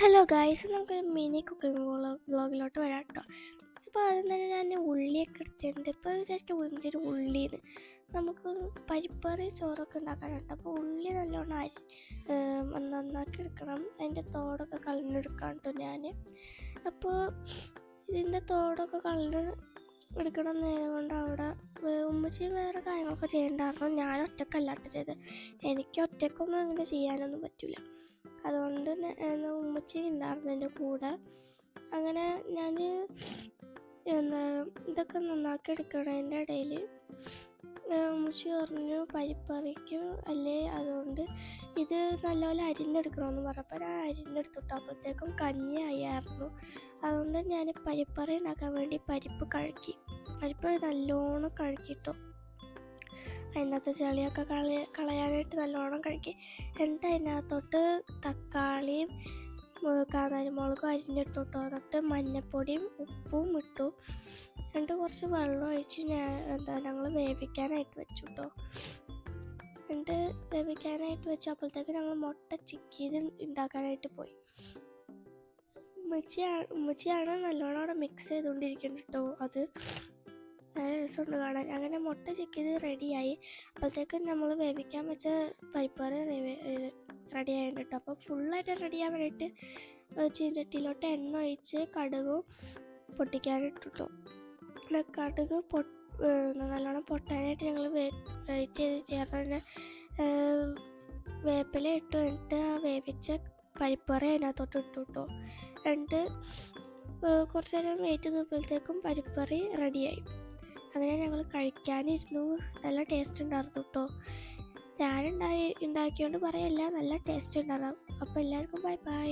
Hello guys, നമുക്കൊരു mini cooking വ്ളോഗിലോട്ട് വരാം കേട്ടോ. അപ്പോൾ ആദ്യം തന്നെ ഞാൻ ഉള്ളിയൊക്കെ എടുത്തിട്ടുണ്ട്. ഇപ്പോൾ വിചാരിക്കും ഉള്ളിൻ്റെ ഉള്ളിന്ന് നമുക്ക് പരിപ്പറി ചോറൊക്കെ ഉണ്ടാക്കാനുണ്ട്. അപ്പോൾ ഉള്ളി നല്ലോണം നന്നാക്കി എടുക്കണം. അതിൻ്റെ തോടൊക്കെ കളഞ്ഞെടുക്കാം കേട്ടോ ഞാൻ. അപ്പോൾ ഇതിൻ്റെ തോടൊക്കെ എടുക്കണം നേരം കൊണ്ട് അവിടെ ഉമ്മച്ചിയും വേറെ കാര്യങ്ങളൊക്കെ ചെയ്യേണ്ടായിരുന്നു. ഞാൻ ഒറ്റക്കല്ലാട്ട് ചെയ്ത്, എനിക്ക് ഒറ്റക്കൊന്നും അങ്ങനെ ചെയ്യാനൊന്നും പറ്റില്ല. അതുകൊണ്ട് ഉമ്മച്ചി ഉണ്ടായിരുന്നു എൻ്റെ കൂടെ. അങ്ങനെ ഞാൻ ഇതൊക്കെ നന്നാക്കി എടുക്കണതിൻ്റെ ഇടയിൽ ഉമ്മച്ചി പറഞ്ഞു പരിപ്പറിക്കും അല്ലേ, അതുകൊണ്ട് ഇത് നല്ലപോലെ അരിഞ്ഞെടുക്കണമെന്ന് പറഞ്ഞപ്പോൾ ഞാൻ അരിഞ്ഞെടുത്തിട്ടു. അപ്പോഴത്തേക്കും കഞ്ഞി ആയിരുന്നു. അതുകൊണ്ട് ഞാൻ പരിപ്പറി ഉണ്ടാക്കാൻ വേണ്ടി പരിപ്പ് നല്ലോണം കഴുകിയിട്ടു. അതിനകത്ത് ചെളിയൊക്കെ കളയാനായിട്ട് നല്ലോണം കഴുകി. എന്നിട്ട് അതിനകത്തോട്ട് തക്കാളിയും കാന്താരിമുളകും അരിഞ്ഞെടുത്തോട്ടോ. എന്നിട്ട് മഞ്ഞൾപ്പൊടിയും ഉപ്പും ഇട്ടു. എന്നിട്ട് കുറച്ച് വെള്ളം ഒഴിച്ച് ഞങ്ങൾ വേവിക്കാനായിട്ട് വെച്ചു കേട്ടോ. എന്നിട്ട് വേവിക്കാനായിട്ട് വെച്ചപ്പോഴത്തേക്ക് ഞങ്ങൾ മുട്ട ചിക്കിയത് ഉണ്ടാക്കാനായിട്ട് പോയി. ഉമ്മച്ചിയാണ് നല്ലോണം അവിടെ മിക്സ് ചെയ്തുകൊണ്ടിരിക്കുന്നത് കേട്ടോ. അത് നല്ല രസമുണ്ട് കാണാൻ. അങ്ങനെ മുട്ട ചിക്കിയത് റെഡിയായി. അപ്പോഴത്തേക്കും നമ്മൾ വേവിക്കാൻ വെച്ച പരിപ്പറി റെഡി ആയിട്ട് കേട്ടോ. അപ്പോൾ ഫുള്ളായിട്ട് റെഡിയാൻ വേണ്ടിയിട്ട് ചീനച്ചട്ടിയിലോട്ട് എണ്ണ ഒഴിച്ച് കടുകും പൊട്ടിക്കാനിട്ടിട്ടു. പിന്നെ കടുക് നല്ലോണം പൊട്ടാനായിട്ട് ഞങ്ങൾ വെയിറ്റ് ചെയ്ത് ചേർന്ന് വേപ്പില ഇട്ടു. എന്നിട്ട് ആ വേവിച്ച പരിപ്പറി അതിനകത്തോട്ട് ഇട്ടു കേട്ടോ. എന്നിട്ട് കുറച്ച് നേരം വെയിറ്റ് ചെയ്തപ്പോഴത്തേക്കും പരിപ്പറി റെഡിയായി. അങ്ങനെ ഞങ്ങൾ കഴിക്കാനിരുന്നു. നല്ല ടേസ്റ്റ് ഉണ്ടായിരുന്നു കേട്ടോ. ഞാൻ ഉണ്ടാക്കിയോണ്ട് പറയല്ല, നല്ല ടേസ്റ്റ് ഉണ്ടായിരുന്നു. അപ്പോൾ എല്ലാവർക്കും ബൈ ബൈ.